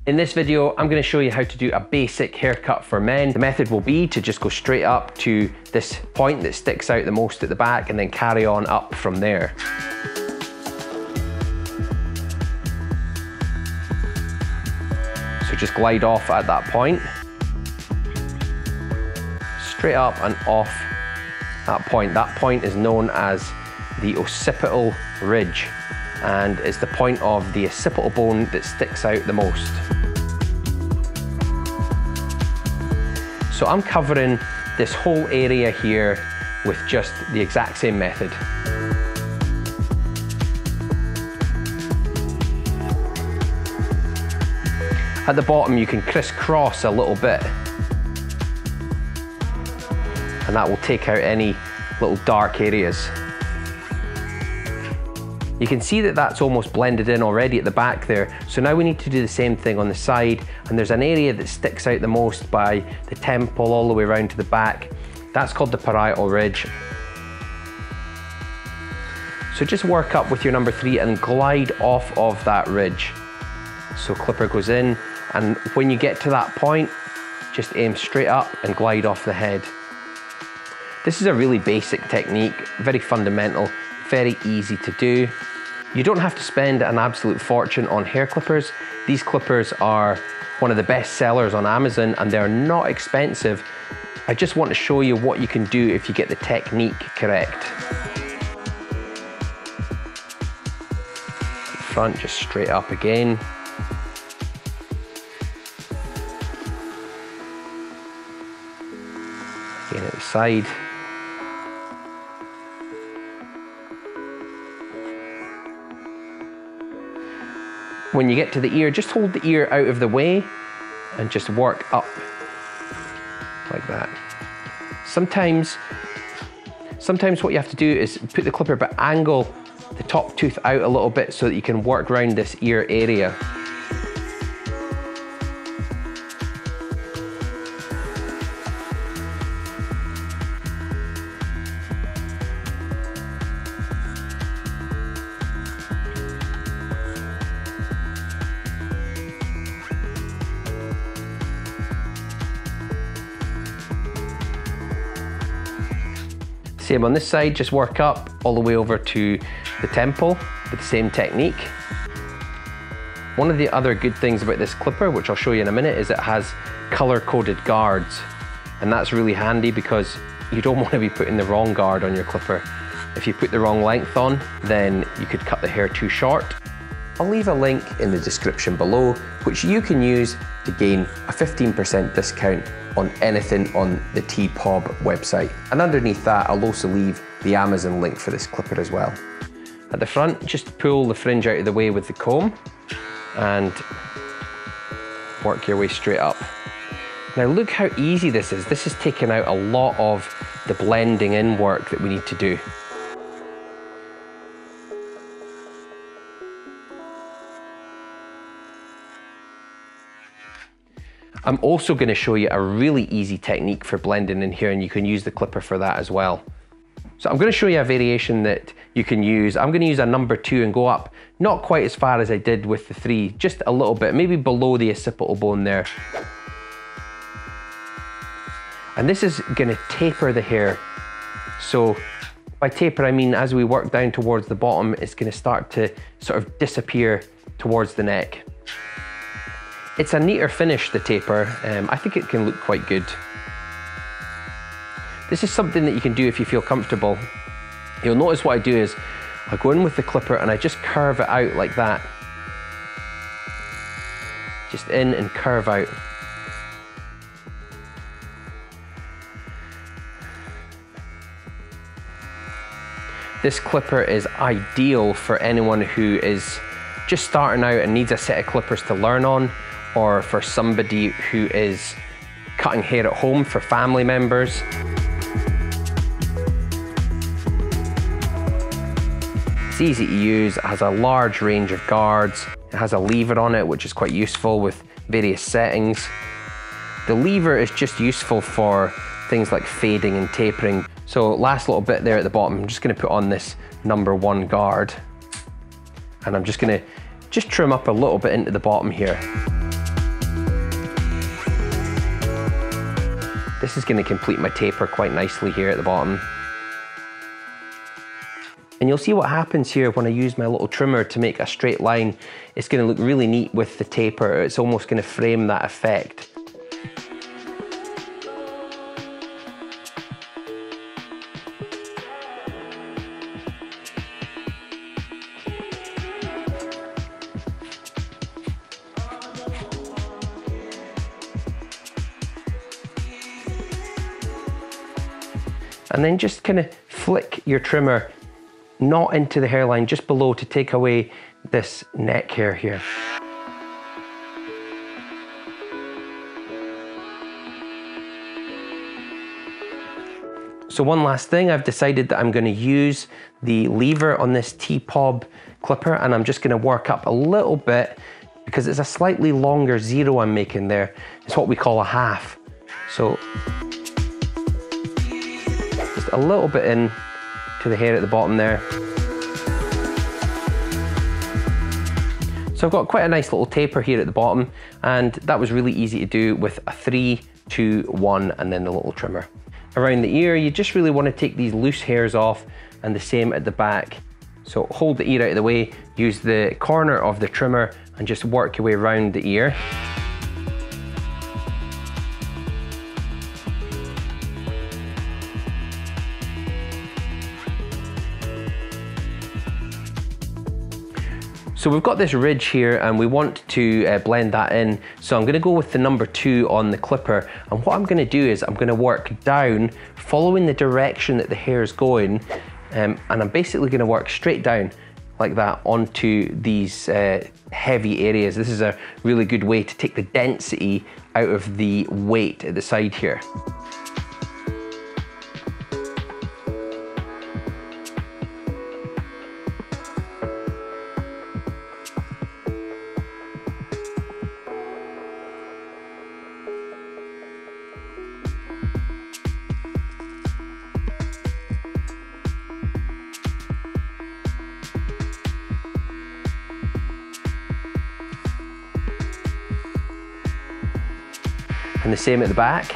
In this video, I'm going to show you how to do a basic haircut for men. The method will be to just go straight up to this point that sticks out the most at the back and then carry on up from there. So just glide off at that point. Straight up and off that point. That point is known as the occipital ridge, and it's the point of the occipital bone that sticks out the most. So I'm covering this whole area here with just the exact same method. At the bottom you can crisscross a little bit, and that will take out any little dark areas. You can see that that's almost blended in already at the back there. So now we need to do the same thing on the side, and there's an area that sticks out the most by the temple all the way around to the back. That's called the parietal ridge. So just work up with your number 3 and glide off of that ridge. So clipper goes in, and when you get to that point, just aim straight up and glide off the head. This is a really basic technique, very fundamental, very easy to do. You don't have to spend an absolute fortune on hair clippers. These clippers are one of the best sellers on Amazon, and they're not expensive. I just want to show you what you can do if you get the technique correct. Front, just straight up again. Again at the side. When you get to the ear, just hold the ear out of the way and just work up like that. Sometimes what you have to do is put the clipper but angle the top tooth out a little bit so that you can work around this ear area. Same on this side, just work up all the way over to the temple with the same technique. One of the other good things about this clipper, which I'll show you in a minute, is it has color-coded guards. And that's really handy because you don't want to be putting the wrong guard on your clipper. If you put the wrong length on, then you could cut the hair too short. I'll leave a link in the description below, which you can use to gain a 15% discount on anything on the TPOB website. And underneath that, I'll also leave the Amazon link for this clipper as well. At the front, just pull the fringe out of the way with the comb and work your way straight up. Now look how easy this is. This is taking out a lot of the blending in work that we need to do. I'm also going to show you a really easy technique for blending in here, and you can use the clipper for that as well. So I'm going to show you a variation that you can use. I'm going to use a number 2 and go up, not quite as far as I did with the 3, just a little bit, maybe below the occipital bone there. And this is going to taper the hair. So by taper, I mean as we work down towards the bottom, it's going to start to sort of disappear towards the neck. It's a neater finish, the taper. I think it can look quite good. This is something that you can do if you feel comfortable. You'll notice what I do is I go in with the clipper and I just curve it out like that. Just in and curve out. This clipper is ideal for anyone who is just starting out and needs a set of clippers to learn on, or for somebody who is cutting hair at home for family members. It's easy to use, it has a large range of guards, it has a lever on it which is quite useful with various settings. The lever is just useful for things like fading and tapering. So last little bit there at the bottom, I'm just going to put on this number 1 guard, and I'm just going to trim up a little bit into the bottom here. This is going to complete my taper quite nicely here at the bottom. And you'll see what happens here when I use my little trimmer to make a straight line. It's going to look really neat with the taper. It's almost going to frame that effect. And then just kind of flick your trimmer not into the hairline, just below, to take away this neck hair here. So one last thing, I've decided that I'm going to use the lever on this T-Pob clipper, and I'm just going to work up a little bit because it's a slightly longer zero I'm making there. It's what we call a half. So just a little bit in to the hair at the bottom there. So I've got quite a nice little taper here at the bottom, and that was really easy to do with a 3, 2, 1, and then the little trimmer. Around the ear, you just really want to take these loose hairs off, and the same at the back. So hold the ear out of the way, use the corner of the trimmer, and just work your way around the ear. So we've got this ridge here and we want to blend that in. So I'm gonna go with the number 2 on the clipper. And what I'm gonna do is I'm gonna work down, following the direction that the hair is going. And I'm basically gonna work straight down like that onto these heavy areas. This is a really good way to take the density out of the weight at the side here. And the same at the back.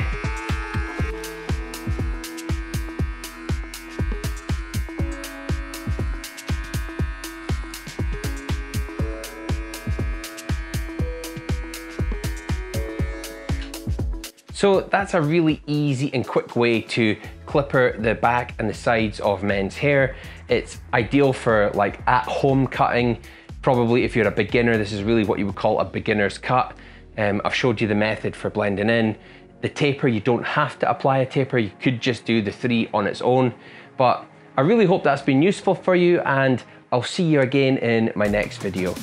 So that's a really easy and quick way to clipper the back and the sides of men's hair. It's ideal for like at-home cutting. Probably if you're a beginner, this is really what you would call a beginner's cut. I've showed you the method for blending in. The taper, you don't have to apply a taper. You could just do the 3 on its own. But I really hope that's been useful for you, and I'll see you again in my next video.